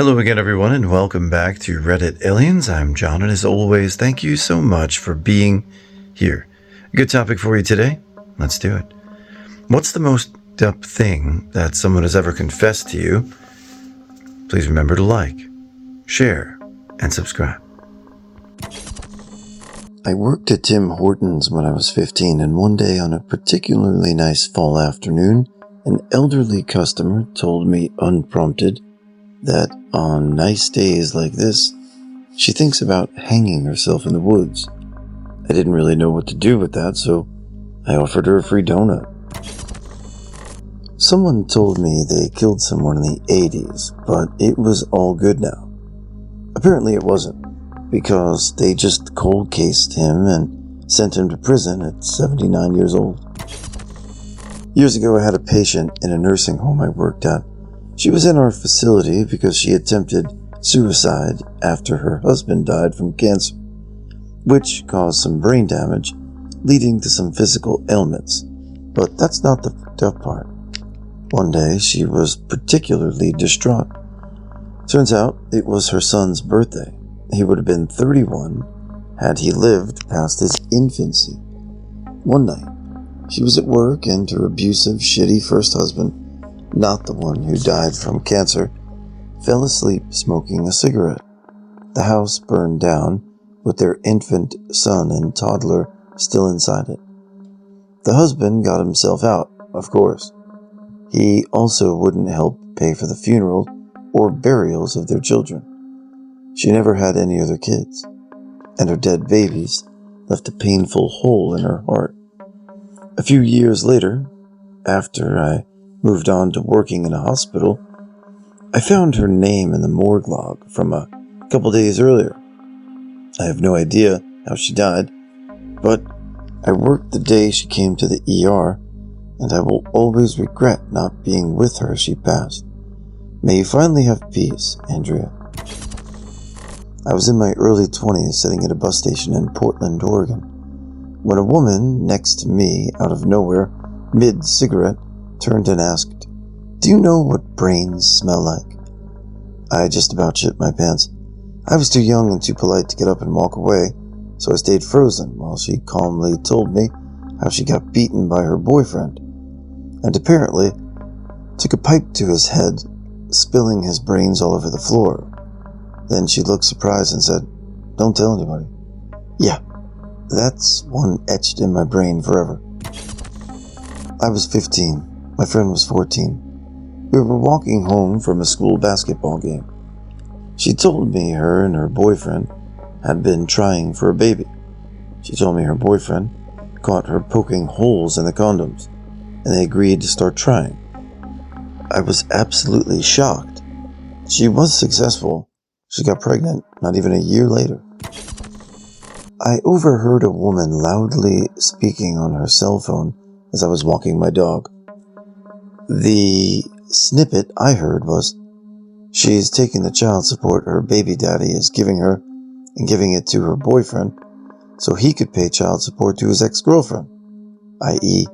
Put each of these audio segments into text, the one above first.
Hello again, everyone, and welcome back to Reddit Aliens. I'm John, and as always, thank you so much for being here. A good topic for you today? Let's do it. What's the most up thing that someone has ever confessed to you? Please remember to like, share, and subscribe. I worked at Tim Hortons when I was 15, and one day on a particularly nice fall afternoon, an elderly customer told me unprompted that on nice days like this, she thinks about hanging herself in the woods. I didn't really know what to do with that, so I offered her a free donut. Someone told me they killed someone in the 80s, but it was all good now. Apparently it wasn't, because they just cold cased him and sent him to prison at 79 years old. Years ago, I had a patient in a nursing home I worked at. She was in our facility because she attempted suicide after her husband died from cancer, which caused some brain damage, leading to some physical ailments. But that's not the fucked up part. One day, she was particularly distraught. Turns out, it was her son's birthday. He would have been 31 had he lived past his infancy. One night, she was at work and her abusive, shitty first husband, not the one who died from cancer, fell asleep smoking a cigarette. The house burned down with their infant son and toddler still inside it. The husband got himself out, of course. He also wouldn't help pay for the funeral or burials of their children. She never had any other kids, and her dead babies left a painful hole in her heart. A few years later, after I moved on to working in a hospital, I found her name in the morgue log from a couple days earlier. I have no idea how she died, but I worked the day she came to the ER, and I will always regret not being with her as she passed. May you finally have peace, Andrea. I was in my early 20s sitting at a bus station in Portland, Oregon, when a woman next to me, out of nowhere, mid-cigarette, turned and asked, "Do you know what brains smell like?" I just about shit my pants. I was too young and too polite to get up and walk away, so I stayed frozen while she calmly told me how she got beaten by her boyfriend, and apparently took a pipe to his head, spilling his brains all over the floor. Then she looked surprised and said, "Don't tell anybody." Yeah, that's one etched in my brain forever. I was 15. My friend was 14. We were walking home from a school basketball game. She told me her and her boyfriend had been trying for a baby. She told me her boyfriend caught her poking holes in the condoms, and they agreed to start trying. I was absolutely shocked. She was successful. She got pregnant not even a year later. I overheard a woman loudly speaking on her cell phone as I was walking my dog. The snippet I heard was, "She's taking the child support her baby daddy is giving her and giving it to her boyfriend so he could pay child support to his ex-girlfriend," i.e.,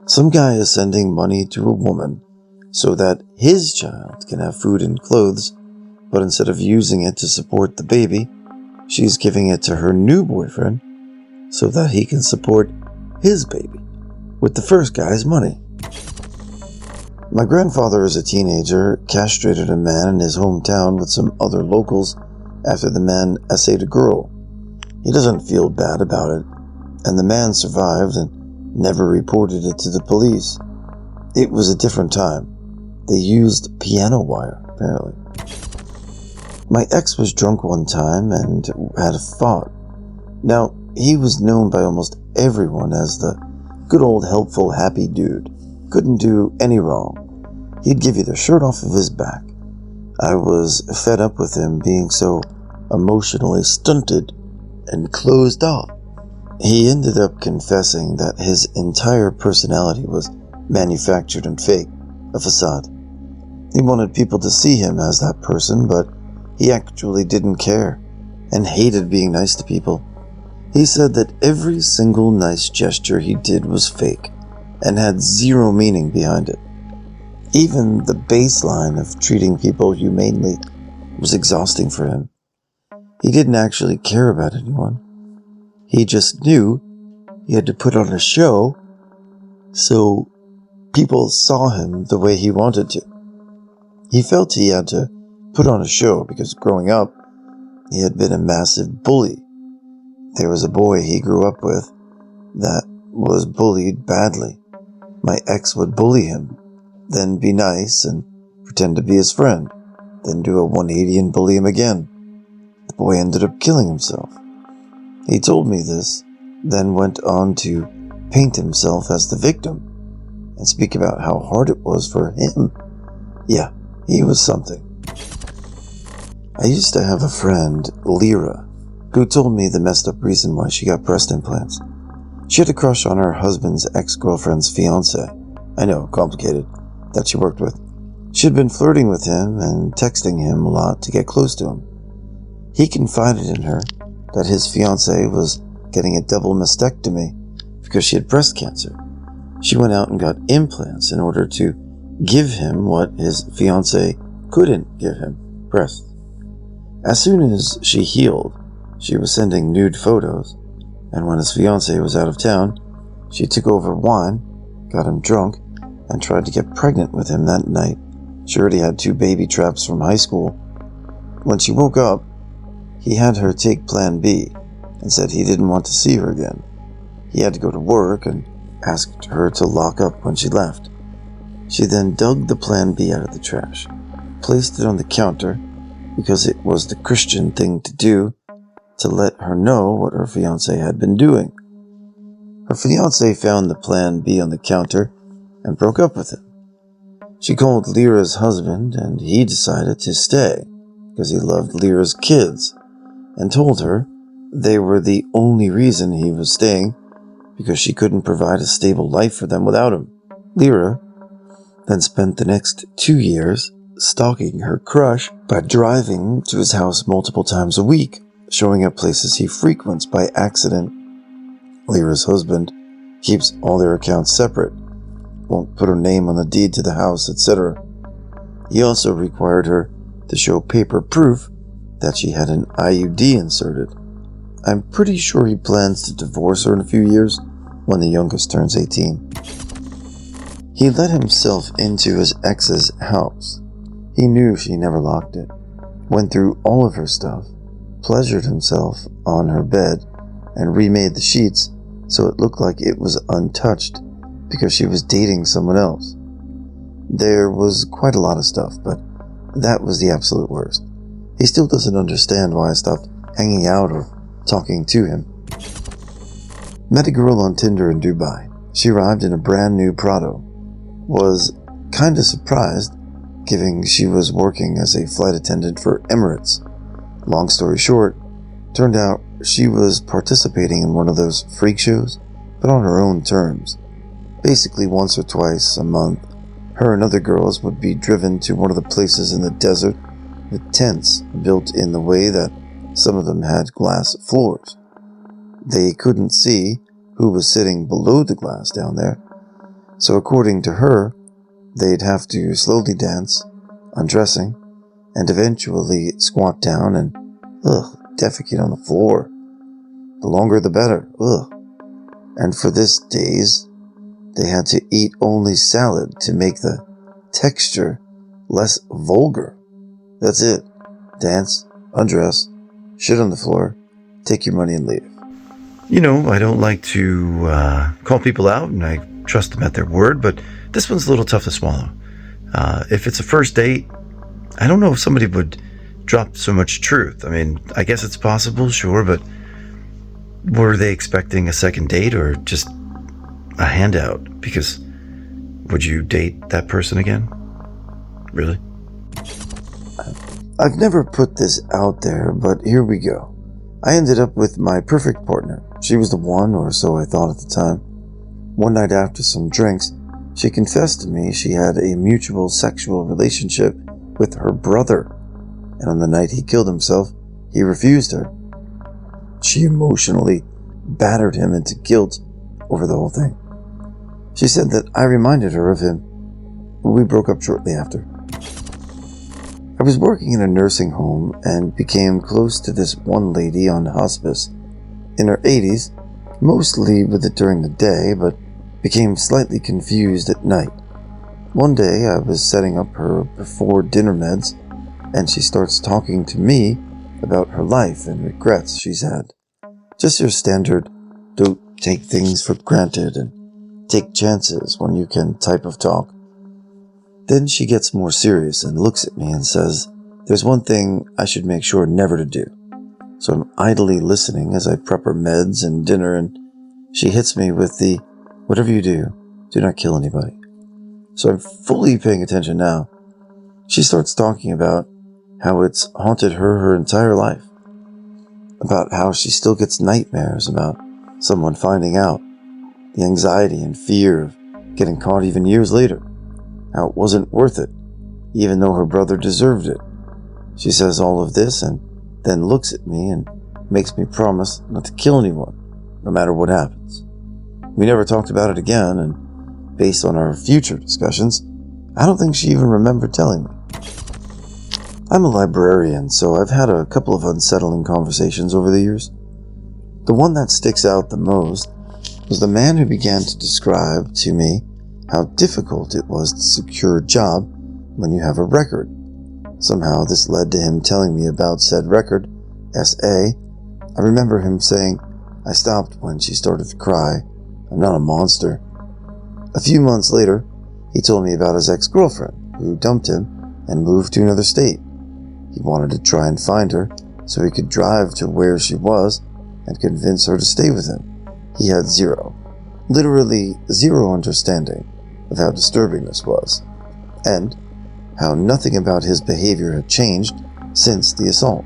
some guy is sending money to a woman so that his child can have food and clothes, but instead of using it to support the baby, she's giving it to her new boyfriend so that he can support his baby with the first guy's money. My grandfather, as a teenager, castrated a man in his hometown with some other locals after the man essayed a girl. He doesn't feel bad about it, and the man survived and never reported it to the police. It was a different time. They used piano wire, apparently. My ex was drunk one time and had a fought. Now, he was known by almost everyone as the good old helpful happy dude. Couldn't do any wrong. He'd give you the shirt off of his back. I was fed up with him being so emotionally stunted and closed off. He ended up confessing that his entire personality was manufactured and fake, a facade. He wanted people to see him as that person, but he actually didn't care and hated being nice to people. He said that every single nice gesture he did was fake and had zero meaning behind it. Even the baseline of treating people humanely was exhausting for him. He didn't actually care about anyone. He just knew he had to put on a show so people saw him the way he wanted to. He felt he had to put on a show because growing up, he had been a massive bully. There was a boy he grew up with that was bullied badly. My ex would bully him, then be nice and pretend to be his friend, then do a 180 and bully him again. The boy ended up killing himself. He told me this, then went on to paint himself as the victim and speak about how hard it was for him. Yeah, he was something. I used to have a friend, Lyra, who told me the messed up reason why she got breast implants. She had a crush on her husband's ex-girlfriend's fiancé. I know, complicated, that she worked with. She had been flirting with him and texting him a lot to get close to him. He confided in her that his fiancé was getting a double mastectomy because she had breast cancer. She went out and got implants in order to give him what his fiancé couldn't give him, breasts. As soon as she healed, she was sending nude photos, and when his fiancé was out of town, she took over wine, got him drunk, and tried to get pregnant with him that night. She already had 2 baby traps from high school. When she woke up, he had her take Plan B and said he didn't want to see her again. He had to go to work and asked her to lock up when she left. She then dug the Plan B out of the trash, placed it on the counter because it was the Christian thing to do to let her know what her fiancé had been doing. Her fiancé found the Plan B on the counter and broke up with him. She called Lyra's husband and he decided to stay because he loved Lyra's kids and told her they were the only reason he was staying because she couldn't provide a stable life for them without him. Lyra then spent the next 2 years stalking her crush by driving to his house multiple times a week, showing up places he frequents by accident. Lyra's husband keeps all their accounts separate, won't put her name on the deed to the house, etc. He also required her to show paper proof that she had an IUD inserted. I'm pretty sure he plans to divorce her in a few years when the youngest turns 18. He let himself into his ex's house. He knew she never locked it, went through all of her stuff, pleasured himself on her bed, and remade the sheets so it looked like it was untouched because she was dating someone else. There was quite a lot of stuff, but that was the absolute worst. He still doesn't understand why I stopped hanging out or talking to him. Met a girl on Tinder in Dubai. She arrived in a brand new Prado. Was kinda surprised, given she was working as a flight attendant for Emirates. Long story short, turned out she was participating in one of those freak shows, but on her own terms. Basically once or twice a month, her and other girls would be driven to one of the places in the desert with tents built in the way that some of them had glass floors. They couldn't see who was sitting below the glass down there, so according to her, they'd have to slowly dance, undressing, and eventually squat down and, defecate on the floor. The longer the better, And for this days, they had to eat only salad to make the texture less vulgar. That's it. Dance, undress, shit on the floor, take your money and leave. You know, I don't like to call people out, and I trust them at their word, but this one's a little tough to swallow. If it's a first date, I don't know if somebody would drop so much truth. I mean, I guess it's possible, sure, but were they expecting a second date or just a handout? Because would you date that person again? Really? I've never put this out there, but here we go. I ended up with my perfect partner. She was the one, or so I thought at the time. One night after some drinks, she confessed to me she had a mutual sexual relationship with her brother, and on the night he killed himself, he refused her. She emotionally battered him into guilt over the whole thing. She said that I reminded her of him. We broke up shortly after. I was working in a nursing home and became close to this one lady on hospice. In her 80s, mostly with it during the day, but became slightly confused at night. One day I was setting up her before dinner meds, and she starts talking to me about her life and regrets she's had. Just your standard, don't take things for granted and take chances when you can type of talk. Then she gets more serious and looks at me and says, there's one thing I should make sure never to do. So I'm idly listening as I prep her meds and dinner, and she hits me with the, whatever you do, do not kill anybody. So I'm fully paying attention now. She starts talking about how it's haunted her entire life. About how she still gets nightmares about someone finding out. The anxiety and fear of getting caught even years later. How it wasn't worth it, even though her brother deserved it. She says all of this and then looks at me and makes me promise not to kill anyone, no matter what happens. We never talked about it again, and based on our future discussions, I don't think she even remembered telling me. I'm a librarian, so I've had a couple of unsettling conversations over the years. The one that sticks out the most was the man who began to describe to me how difficult it was to secure a job when you have a record. Somehow this led to him telling me about said record, S.A. I remember him saying, I stopped when she started to cry. I'm not a monster. A few months later, he told me about his ex-girlfriend who dumped him and moved to another state. He wanted to try and find her so he could drive to where she was and convince her to stay with him. He had literally zero understanding of how disturbing this was, and how nothing about his behavior had changed since the assault.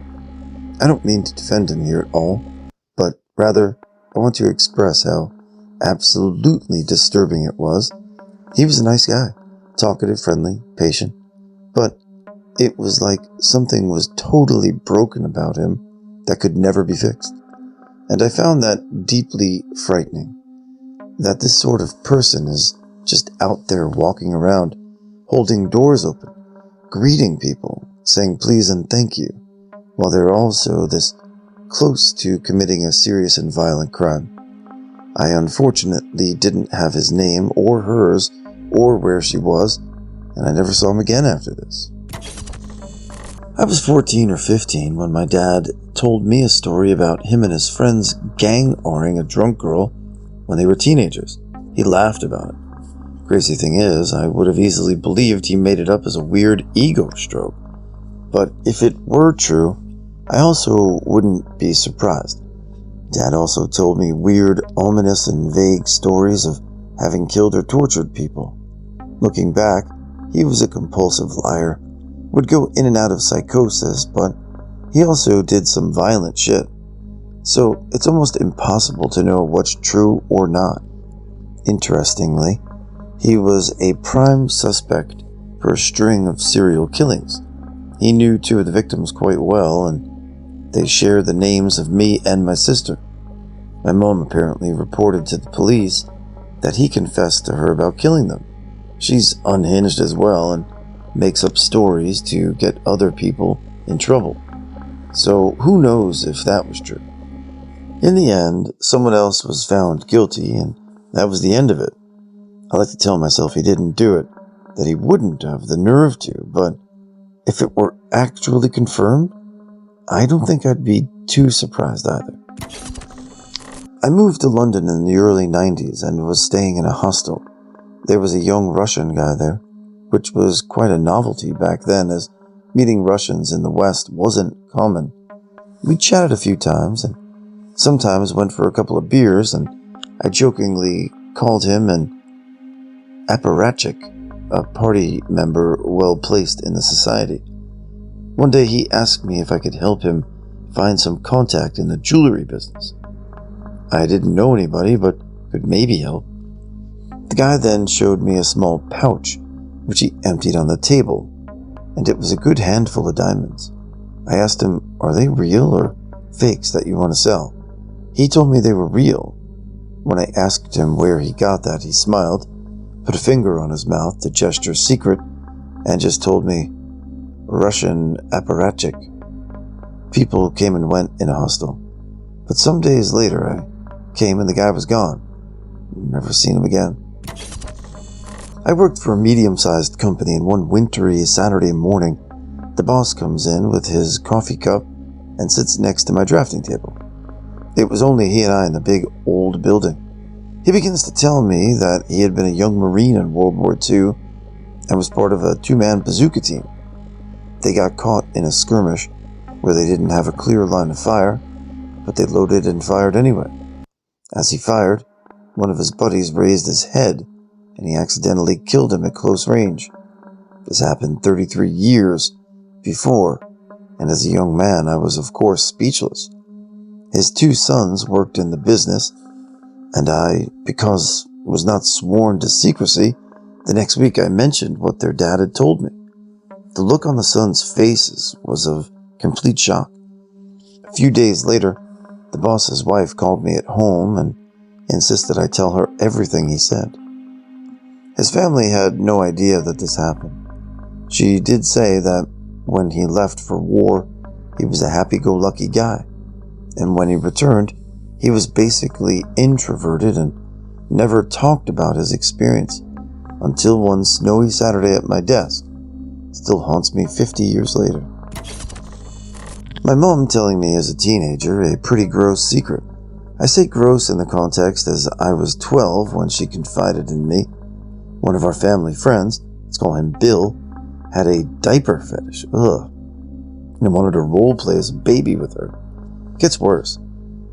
I don't mean to defend him here at all, but rather I want to express how absolutely disturbing it was. He was a nice guy, talkative, friendly, patient, but it was like something was totally broken about him that could never be fixed. And I found that deeply frightening, that this sort of person is just out there walking around, holding doors open, greeting people, saying please and thank you, while they're also this close to committing a serious and violent crime. I unfortunately didn't have his name or hers or where she was, and I never saw him again after this. I was 14 or 15 when my dad told me a story about him and his friends gang-awing a drunk girl when they were teenagers. He laughed about it. Crazy thing is, I would have easily believed he made it up as a weird ego stroke. But if it were true, I also wouldn't be surprised. Dad also told me weird, ominous, and vague stories of having killed or tortured people. Looking back, he was a compulsive liar, would go in and out of psychosis, but he also did some violent shit. So it's almost impossible to know what's true or not. Interestingly, he was a prime suspect for a string of serial killings. He knew two of the victims quite well, and they shared the names of me and my sister. My mom apparently reported to the police that he confessed to her about killing them. She's unhinged as well and makes up stories to get other people in trouble. So who knows if that was true. In the end, someone else was found guilty, and that was the end of it. I like to tell myself he didn't do it, that he wouldn't have the nerve to, but if it were actually confirmed, I don't think I'd be too surprised either. I moved to London in the early 90s and was staying in a hostel. There was a young Russian guy there, which was quite a novelty back then, as meeting Russians in the West wasn't common. We chatted a few times and sometimes went for a couple of beers, and I jokingly called him an apparatchik, a party member well placed in the society. One day he asked me if I could help him find some contact in the jewelry business. I didn't know anybody, but could maybe help. The guy then showed me a small pouch, which he emptied on the table, and it was a good handful of diamonds. I asked him, are they real or fakes that you want to sell? He told me they were real. When I asked him where he got that, he smiled, put a finger on his mouth to gesture secret, and just told me, Russian apparatchik. People came and went in a hostel. But some days later I came and the guy was gone. Never seen him again. I worked for a medium-sized company, and one wintry Saturday morning, the boss comes in with his coffee cup and sits next to my drafting table. It was only he and I in the big old building. He begins to tell me that he had been a young Marine in World War II and was part of a two-man bazooka team. They got caught in a skirmish where they didn't have a clear line of fire, but they loaded and fired anyway. As he fired, one of his buddies raised his head and he accidentally killed him at close range. This happened 33 years before, and as a young man I was of course speechless. His two sons worked in the business, and I, because was not sworn to secrecy, the next week I mentioned what their dad had told me. The look on the sons' faces was of complete shock. A few days later, the boss's wife called me at home and insisted I tell her everything he said. His family had no idea that this happened. She did say that when he left for war, he was a happy-go-lucky guy, and when he returned, he was basically introverted and never talked about his experience until one snowy Saturday at my desk. Still haunts me 50 years later. My mom telling me as a teenager a pretty gross secret. I say gross in the context as I was 12 when she confided in me. One of our family friends, let's call him Bill, had a diaper fetish. Ugh. And wanted to role play as a baby with her. Gets worse.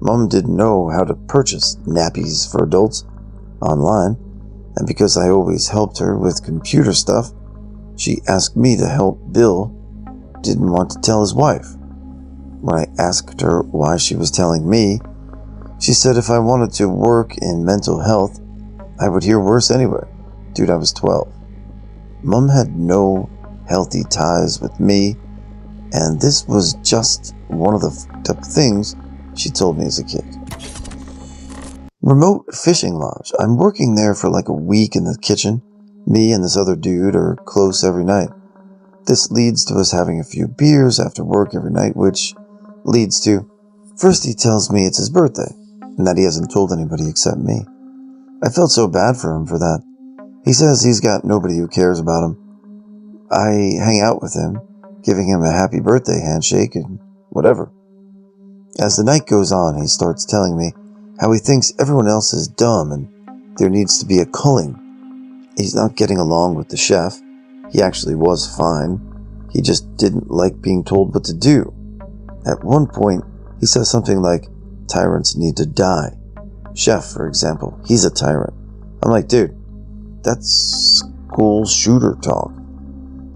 Mom didn't know how to purchase nappies for adults online, and because I always helped her with computer stuff, she asked me to help Bill. Didn't want to tell his wife. When I asked her why she was telling me, she said if I wanted to work in mental health, I would hear worse anyway. Dude, I was 12. Mom had no healthy ties with me, and this was just one of the fucked up things she told me as a kid. Remote fishing lodge. I'm working there for like a week in the kitchen. Me and this other dude are close every night. This leads to us having a few beers after work every night, which leads to, first he tells me it's his birthday, and that he hasn't told anybody except me. I felt so bad for him for that. He says he's got nobody who cares about him. I hang out with him, giving him a happy birthday handshake and whatever. As the night goes on, he starts telling me how he thinks everyone else is dumb and there needs to be a culling. He's not getting along with the chef. He actually was fine. He just didn't like being told what to do. At one point, he says something like, tyrants need to die. Chef, for example, he's a tyrant. I'm like, dude, that's school shooter talk.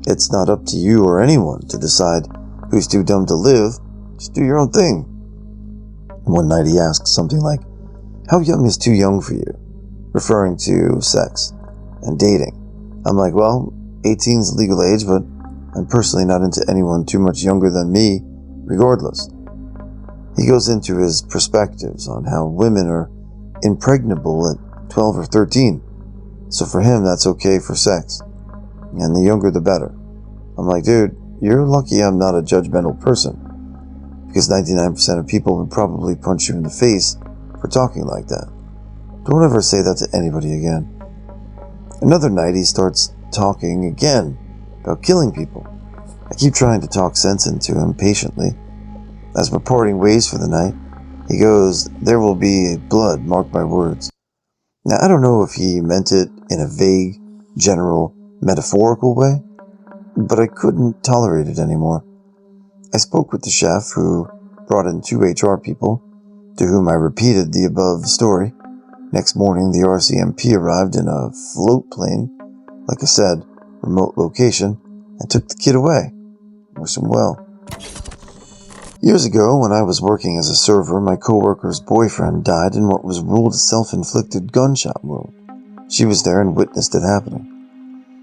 It's not up to you or anyone to decide who's too dumb to live. Just do your own thing. One night he asked something like, how young is too young for you? Referring to sex and dating. I'm like, well, 18 is legal age, but I'm personally not into anyone too much younger than me, regardless. He goes into his perspectives on how women are impregnable at 12 or 13. So for him, that's okay for sex. And the younger, the better. I'm like, dude, you're lucky I'm not a judgmental person. Because 99% of people would probably punch you in the face for talking like that. Don't ever say that to anybody again. Another night, he starts talking again about killing people. I keep trying to talk sense into him patiently. As we're parting ways for the night, he goes, there will be blood, mark my words. Now, I don't know if he meant it in a vague, general, metaphorical way, but I couldn't tolerate it anymore. I spoke with the chef, who brought in 2 HR people, to whom I repeated the above story. Next morning, the RCMP arrived in a float plane, like I said, remote location, and took the kid away. Wish him well. Years ago, when I was working as a server, my coworker's boyfriend died in what was ruled a self-inflicted gunshot wound. She was there and witnessed it happening.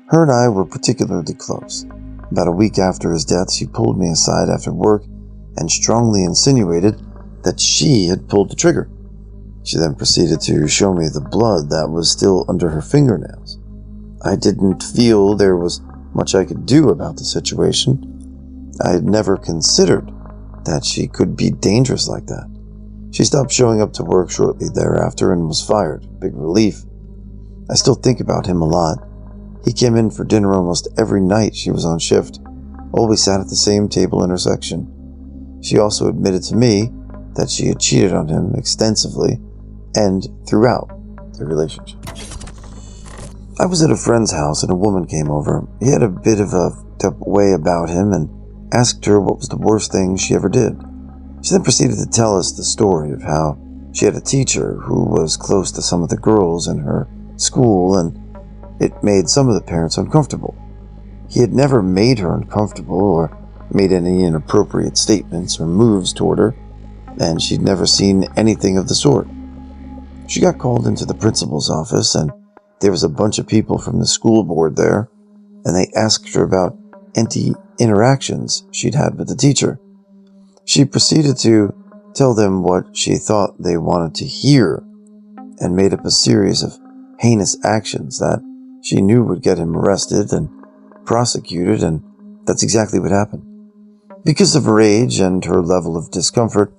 Her and I were particularly close. About a week after his death, she pulled me aside after work and strongly insinuated that she had pulled the trigger. She then proceeded to show me the blood that was still under her fingernails. I didn't feel there was much I could do about the situation, I had never considered that she could be dangerous like that. She stopped showing up to work shortly thereafter and was fired. Big relief. I still think about him a lot. He came in for dinner almost every night she was on shift. Always sat at the same table in her section. She also admitted to me that she had cheated on him extensively and throughout their relationship. I was at a friend's house and a woman came over. He had a bit of a way about him and asked her what was the worst thing she ever did. She then proceeded to tell us the story of how she had a teacher who was close to some of the girls in her school, and it made some of the parents uncomfortable. He had never made her uncomfortable or made any inappropriate statements or moves toward her, and she'd never seen anything of the sort. She got called into the principal's office, and there was a bunch of people from the school board there, and they asked her about any interactions she'd had with the teacher. She proceeded to tell them what she thought they wanted to hear and made up a series of heinous actions that she knew would get him arrested and prosecuted, and that's exactly what happened. Because of her age and her level of discomfort,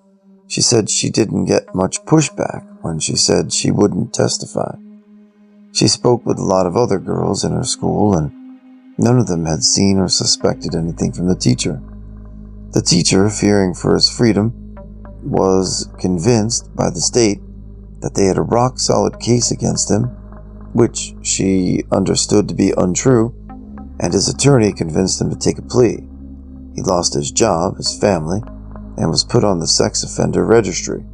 she said she didn't get much pushback when she said she wouldn't testify. She spoke with a lot of other girls in her school, and none of them had seen or suspected anything from the teacher. The teacher, fearing for his freedom, was convinced by the state that they had a rock-solid case against him, which she understood to be untrue, and his attorney convinced him to take a plea. He lost his job, his family, and was put on the sex offender registry.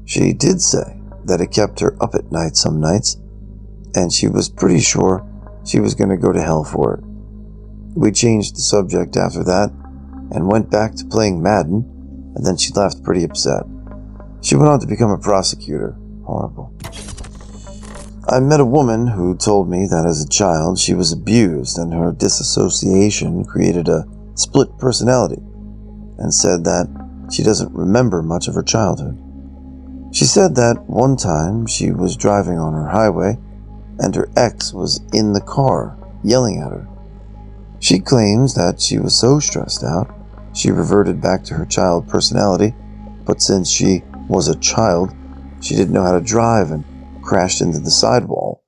She did say that it kept her up at night some nights, and she was pretty sure she was going to go to hell for it. We changed the subject after that and went back to playing Madden, and then she left pretty upset. She went on to become a prosecutor. Horrible. I met a woman who told me that as a child she was abused and her disassociation created a split personality, and said that she doesn't remember much of her childhood. She said that one time she was driving on her highway and her ex was in the car yelling at her. She claims that she was so stressed out she reverted back to her child personality, but since she was a child, she didn't know how to drive and crashed into the sidewall.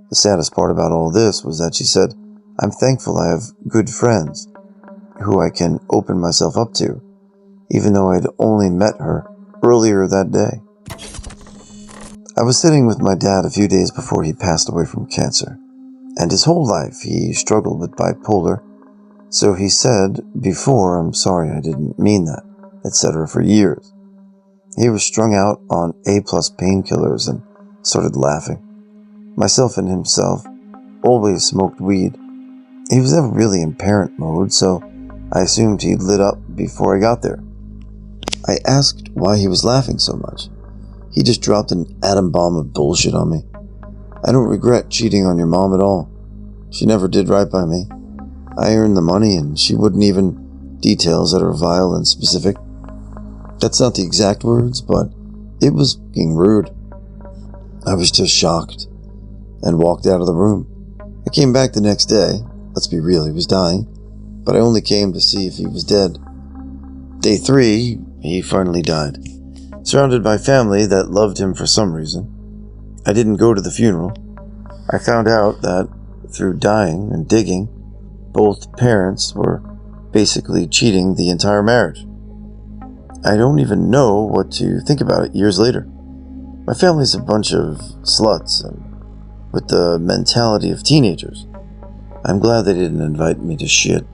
The saddest part about all this was that she said, "I'm thankful I have good friends who I can open myself up to, even though I'd only met her earlier that day." I was sitting with my dad a few days before he passed away from cancer, and his whole life he struggled with bipolar, so he said before, "I'm sorry, I didn't mean that," etc. for years. He was strung out on A-plus painkillers and started laughing. Myself and himself always smoked weed. He was never really in parent mode, so I assumed he'd lit up before I got there. I asked why he was laughing so much. He just dropped an atom bomb of bullshit on me. "I don't regret cheating on your mom at all. She never did right by me. I earned the money and she wouldn't even details that are vile and specific." That's not the exact words, but it was fucking rude. I was just shocked and walked out of the room. I came back the next day. Let's be real, he was dying, but I only came to see if he was dead. Day 3, he finally died, surrounded by family that loved him for some reason. I didn't go to the funeral. I found out that through dying and digging, both parents were basically cheating the entire marriage. I don't even know what to think about it years later. My family's a bunch of sluts and with the mentality of teenagers. I'm glad they didn't invite me to shit.